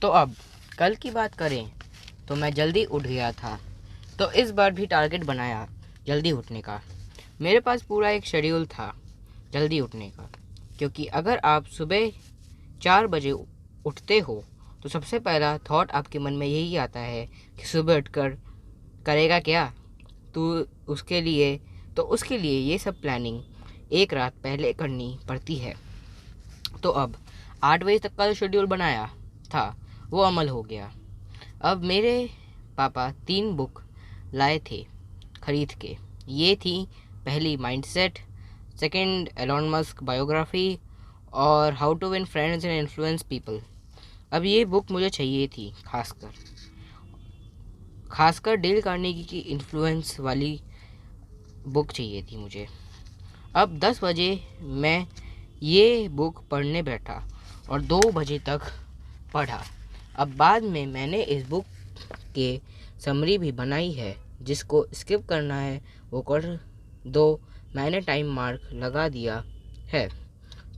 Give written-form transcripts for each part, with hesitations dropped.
तो अब कल की बात करें तो मैं जल्दी उठ गया था, तो इस बार भी टारगेट बनाया जल्दी उठने का। मेरे पास पूरा एक शेड्यूल था जल्दी उठने का, क्योंकि अगर आप सुबह 4 बजे उठते हो तो सबसे पहला थॉट आपके मन में यही आता है कि सुबह उठकर करेगा क्या तू। उसके लिए उसके लिए ये सब प्लानिंग एक रात पहले करनी पड़ती है। तो अब 8 बजे तक का जो शेड्यूल बनाया था वो अमल हो गया। अब मेरे पापा 3 बुक लाए थे खरीद के। ये थी पहली mindset, second Elon Musk biography और how to win friends and influence people. अब ये बुक मुझे चाहिए थी, खासकर डेल कार्नेगी की इन्फ्लुएंस वाली बुक चाहिए थी मुझे। अब 10 बजे मैं ये बुक पढ़ने बैठा और 2 बजे तक पढ़ा। अब बाद में मैंने इस बुक के समरी भी बनाई है, जिसको स्किप करना है वो कर दो, मैंने टाइम मार्क लगा दिया है।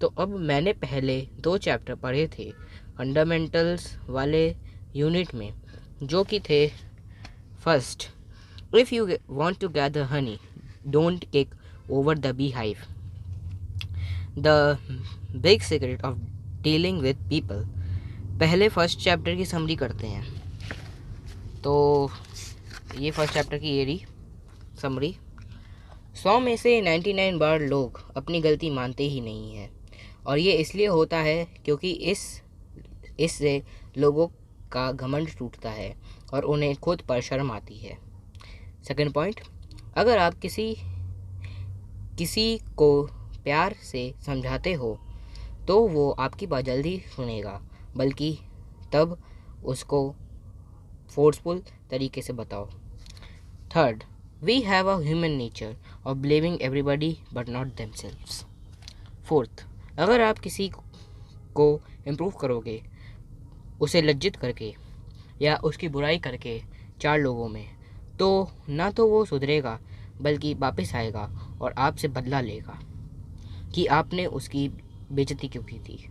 तो अब मैंने पहले 2 चैप्टर पढ़े थे फंडामेंटल्स वाले यूनिट में, जो कि थे first, if you want to gather honey don't kick over the beehive, the big secret of dealing with people. पहले फर्स्ट चैप्टर की समरी करते हैं। तो ये फर्स्ट चैप्टर की ये रही समरी। 100 में से 99 बार लोग अपनी गलती मानते ही नहीं हैं, और ये इसलिए होता है क्योंकि इससे लोगों का घमंड टूटता है और उन्हें खुद पर शर्म आती है। सेकंड पॉइंट, अगर आप किसी को प्यार से समझाते हो तो वो आपकी बात जल्दी सुनेगा, बल्कि तब उसको फोर्सफुल तरीके से बताओ। Third, we have a human nature of blaming everybody but not themselves. Fourth, अगर आप किसी को इम्प्रूव करोगे उसे लज्जित करके या उसकी बुराई करके 4 लोगों में, तो ना तो वो सुधरेगा बल्कि वापस आएगा और आपसे बदला लेगा कि आपने उसकी बेइज्जती क्यों की थी,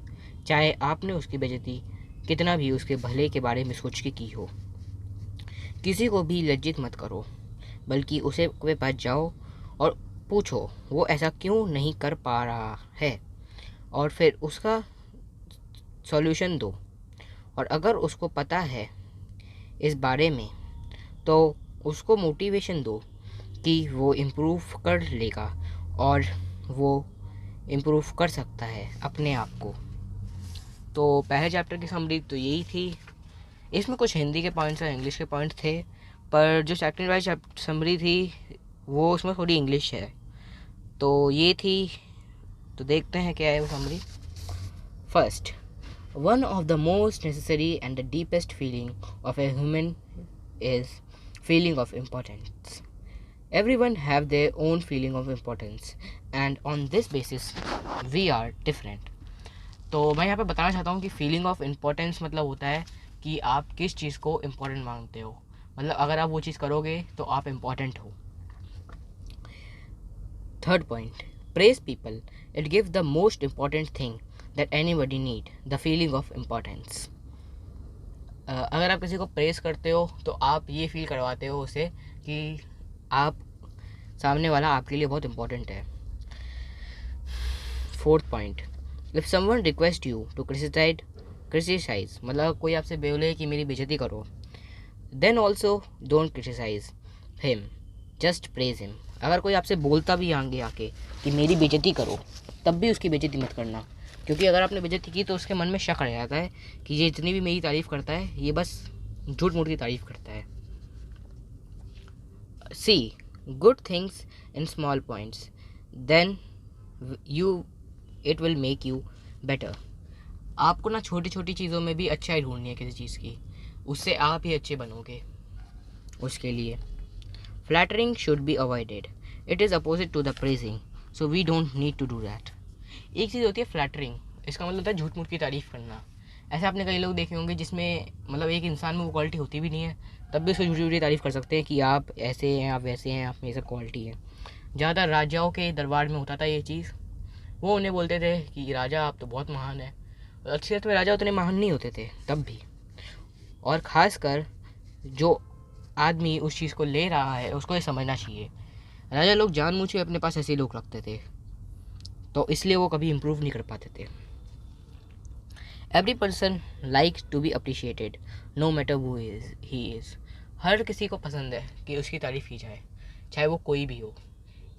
चाहे आपने उसकी बेइज्जती कितना भी उसके भले के बारे में सोच के की हो। किसी को भी लज्जित मत करो, बल्कि उसे के पास जाओ और पूछो वो ऐसा क्यों नहीं कर पा रहा है, और फिर उसका सॉल्यूशन दो। और अगर उसको पता है इस बारे में तो उसको मोटिवेशन दो कि वो इम्प्रूव कर लेगा और वो इम्प्रूव कर सकता है अपने आप को। तो पहले चैप्टर की समरी तो यही थी। इसमें कुछ हिंदी के पॉइंट्स और इंग्लिश के पॉइंट थे, पर जो सेकंड वाइज समरी थी वो उसमें थोड़ी इंग्लिश है। तो ये थी, तो देखते हैं क्या है वो summary. First, one of the most necessary and the deepest feeling of a human is feeling of importance. Everyone have their own feeling of importance and on this basis we are different. तो मैं यहाँ पे बताना चाहता हूँ कि feeling of importance मतलब होता है कि आप किस चीज़ को इम्पोर्टेंट मानते हो, मतलब अगर आप वो चीज़ करोगे तो आप इम्पोर्टेंट हो। Third point, praise people, it gives the most important thing that anybody need, the feeling of importance. अगर आप किसी को प्रेस करते हो तो आप ये फील करवाते हो उसे कि आप सामने वाला आपके लिए बहुत इम्पोर्टेंट है। Fourth point, if someone request you to criticise, मतलब कोई आपसे बोले कि मेरी बेइज्जती करो, then also don't criticise him, just praise him. अगर कोई आपसे बोलता भी आगे आके कि मेरी बेइज्जती करो, तब भी उसकी बेइज्जती मत करना, क्योंकि अगर आपने बेइज्जती की तो उसके मन में शक रह जाता है कि ये जितनी भी मेरी तारीफ़ करता है ये बस झूठ मूठ की तारीफ़ करता है। See good things in small points, then you it will make you better. आपको ना छोटी छोटी चीज़ों में भी अच्छाई ढूंढनी है किसी चीज़ की, उससे आप ही अच्छे बनोगे। उसके लिए flattering should be avoided, it is opposite to the praising, so we don't need to do that. एक चीज़ होती है फ्लैटरिंग, इसका मतलब होता है झूठ मूठ की तारीफ़ करना। ऐसे आपने कई लोग देखे होंगे जिसमें मतलब एक इंसान में वो क्वालिटी होती भी नहीं है, तब भी उसको झूठी झूठी तारीफ़ कर सकते हैं कि आप ऐसे हैं, आप वैसे हैं, आप में ये सब क्वालिटी है। ज़्यादातर राजाओं के दरबार में होता था ये चीज़, वो उन्हें बोलते थे कि राजा आप तो बहुत महान है। असलियत में राजा उतने महान नहीं होते थे तब भी, और ख़ासकर जो आदमी उस चीज़ को ले रहा है उसको ये समझना चाहिए। राजा लोग जानबूझ के अपने पास ऐसे लोग रखते थे, तो इसलिए वो कभी इम्प्रूव नहीं कर पाते थे। Every person likes to be appreciated no matter who he is. हर किसी को पसंद है कि उसकी तारीफ़ की जाए, चाहे वो कोई भी हो,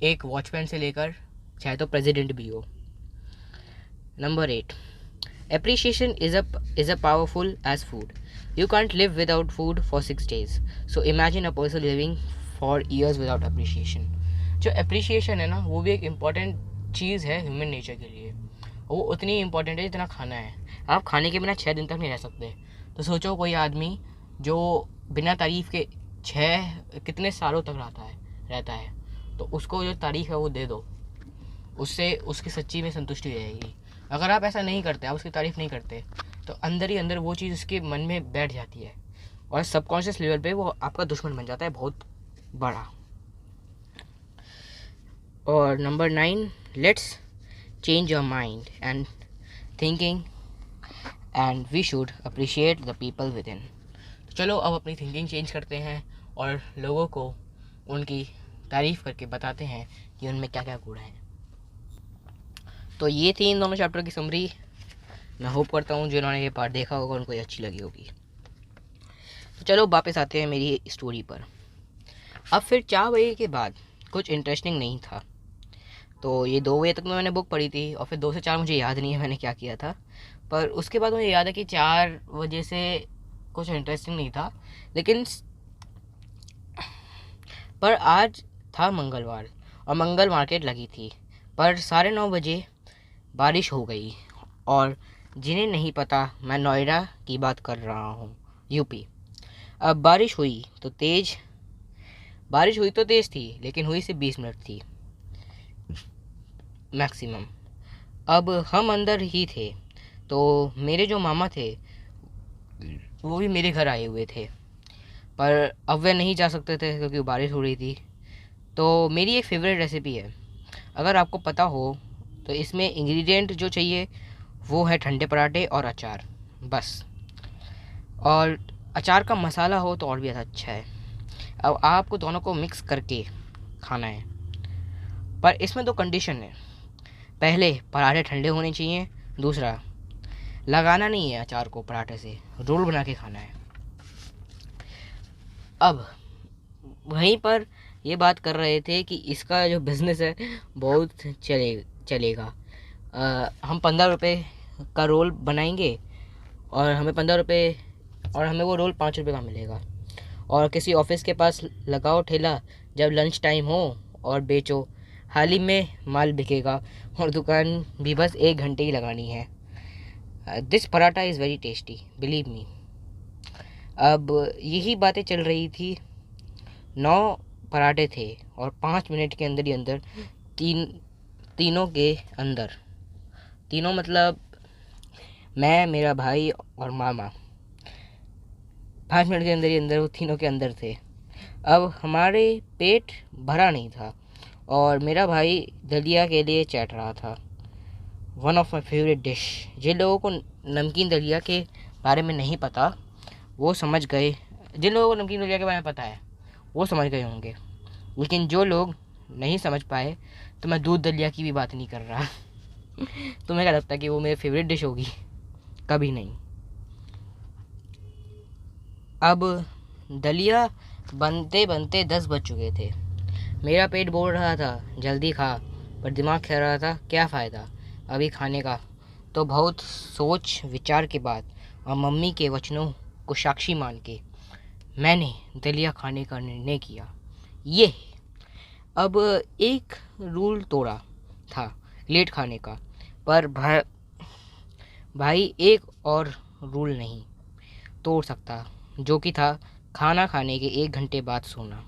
एक वॉचमैन से लेकर चाहे तो प्रेसिडेंट भी हो। Number 8, appreciation is a powerful as food. You can't live without food for 6 days. So imagine a person living for years without appreciation. जो appreciation है ना, वो भी एक important चीज़ है ह्यूमन नेचर के लिए। वो उतनी इम्पोर्टेंट है जितना खाना है। आप खाने के बिना 6 दिन तक नहीं रह सकते। तो सोचो कोई आदमी जो बिना तारीफ़ के 6 कितने सालों तक रहता है, तो उसको जो तारीफ़ है वो दे दो, उससे उसकी सच्ची में संतुष्टि रहेगी। अगर आप ऐसा नहीं करते, आप उसकी तारीफ़ नहीं करते, तो अंदर ही अंदर वो चीज़ उसके मन में बैठ जाती है और सबकॉन्शियस लेवल पे वो आपका दुश्मन बन जाता है, बहुत बड़ा। और number 9, let's change your mind and thinking and we should appreciate the people within. तो चलो अब अपनी थिंकिंग चेंज करते हैं और लोगों को उनकी तारीफ़ करके बताते हैं कि उनमें क्या क्या गुण हैं। तो ये थी इन दोनों चैप्टर की समरी। मैं होप करता हूँ जिन्होंने ये पार्ट देखा होगा उनको ये अच्छी लगी होगी। तो चलो वापस आते हैं मेरी स्टोरी पर। अब फिर 4 बजे के बाद कुछ इंटरेस्टिंग नहीं था, तो ये 2 बजे तक मैंने बुक पढ़ी थी और फिर 2 से 4 मुझे याद नहीं है मैंने क्या किया था, पर उसके बाद मुझे याद है कि 4 बजे से कुछ इंटरेस्टिंग नहीं था। लेकिन पर आज था मंगलवार और मंगल मार्केट लगी थी, पर 9:30 बजे बारिश हो गई। और जिन्हें नहीं पता, मैं नोएडा की बात कर रहा हूँ, यूपी। अब बारिश हुई तो तेज़ थी, लेकिन हुई सिर्फ 20 मिनट थी मैक्सिमम। अब हम अंदर ही थे, तो मेरे जो मामा थे वो भी मेरे घर आए हुए थे, पर अब वे नहीं जा सकते थे क्योंकि बारिश हो रही थी। तो मेरी एक फेवरेट रेसिपी है, अगर आपको पता हो तो इसमें इंग्रेडिएंट जो चाहिए वो है ठंडे पराठे और अचार, बस। और अचार का मसाला हो तो और भी अच्छा है। अब आपको दोनों को मिक्स करके खाना है, पर इसमें 2 कंडीशन है। पहले पराठे ठंडे होने चाहिए, दूसरा लगाना नहीं है अचार को पराठे से, रोल बना के खाना है। अब वहीं पर ये बात कर रहे थे कि इसका जो बिज़नेस है बहुत चलेगा। हम 15 रुपये का रोल बनाएंगे और हमें 15 रुपये और हमें वो रोल 5 रुपये का मिलेगा। और किसी ऑफिस के पास लगाओ ठेला, जब लंच टाइम हो और बेचो, हाल ही में माल बिकेगा और दुकान भी बस 1 घंटे ही लगानी है। This paratha is very tasty, believe me. अब यही बातें चल रही थी। 9 पराठे थे और 5 मिनट के अंदर ही अंदर तीनों के अंदर, तीनों मतलब मैं, मेरा भाई और मामा, 5 मिनट के अंदर ही अंदर वो तीनों के अंदर थे। अब हमारे पेट भरा नहीं था और मेरा भाई दलिया के लिए चैट रहा था, one of my favourite dish. जिन लोगों को नमकीन दलिया के बारे में नहीं पता वो समझ गए, जिन लोगों को नमकीन दलिया के बारे में पता है वो समझ गए होंगे, लेकिन जो लोग नहीं समझ पाए, तो मैं दूध दलिया की भी बात नहीं कर रहा। तुम्हें क्या लगता है कि वो मेरी फेवरेट डिश होगी? कभी नहीं। अब दलिया बनते बनते 10 बज चुके थे। मेरा पेट बोल रहा था जल्दी खा, पर दिमाग कह रहा था क्या फ़ायदा अभी खाने का। तो बहुत सोच विचार के बाद और मम्मी के वचनों को साक्षी मान के मैंने दलिया खाने का निर्णय किया। ये अब एक रूल तोड़ा था लेट खाने का, पर भाई एक और रूल नहीं तोड़ सकता, जो कि था खाना खाने के 1 घंटे बाद सोना।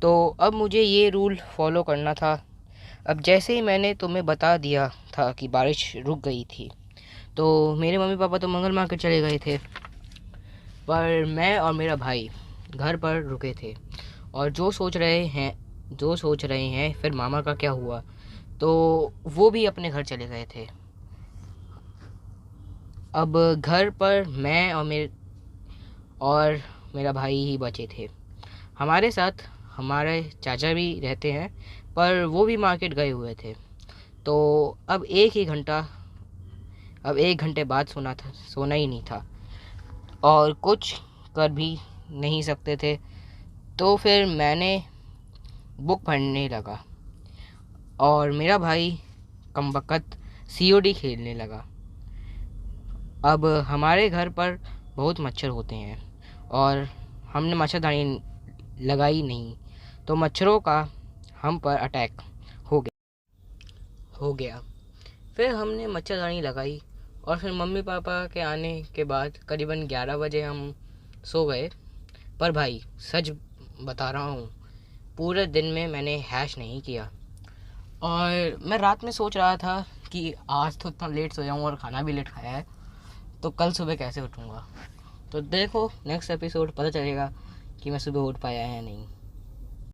तो अब मुझे ये रूल फॉलो करना था। अब जैसे ही मैंने तुम्हें बता दिया था कि बारिश रुक गई थी, तो मेरे मम्मी पापा तो मंगल मार्केट चले गए थे, पर मैं और मेरा भाई घर पर रुके थे और जो सोच रहे हैं फिर मामा का क्या हुआ, तो वो भी अपने घर चले गए थे। अब घर पर मैं और मेरा भाई ही बचे थे। हमारे साथ हमारे चाचा भी रहते हैं, पर वो भी मार्केट गए हुए थे। तो अब अब 1 घंटे बाद सोना ही नहीं था, और कुछ कर भी नहीं सकते थे। तो फिर मैंने बुक पढ़ने लगा, और मेरा भाई कमबख्त COD खेलने लगा। अब हमारे घर पर बहुत मच्छर होते हैं, और हमने मच्छरदानी लगाई नहीं, तो मच्छरों का हम पर अटैक हो गया। फिर हमने मच्छरदानी लगाई, और फिर मम्मी पापा के आने के बाद करीबन 11 बजे हम सो गए। पर भाई सच बता रहा हूँ, पूरे दिन में मैंने हैश नहीं किया। और मैं रात में सोच रहा था कि आज तो इतना लेट सो जाऊँ और खाना भी लेट खाया है, तो कल सुबह कैसे उठूँगा। तो देखो नेक्स्ट एपिसोड पता चलेगा कि मैं सुबह उठ पाया है या नहीं।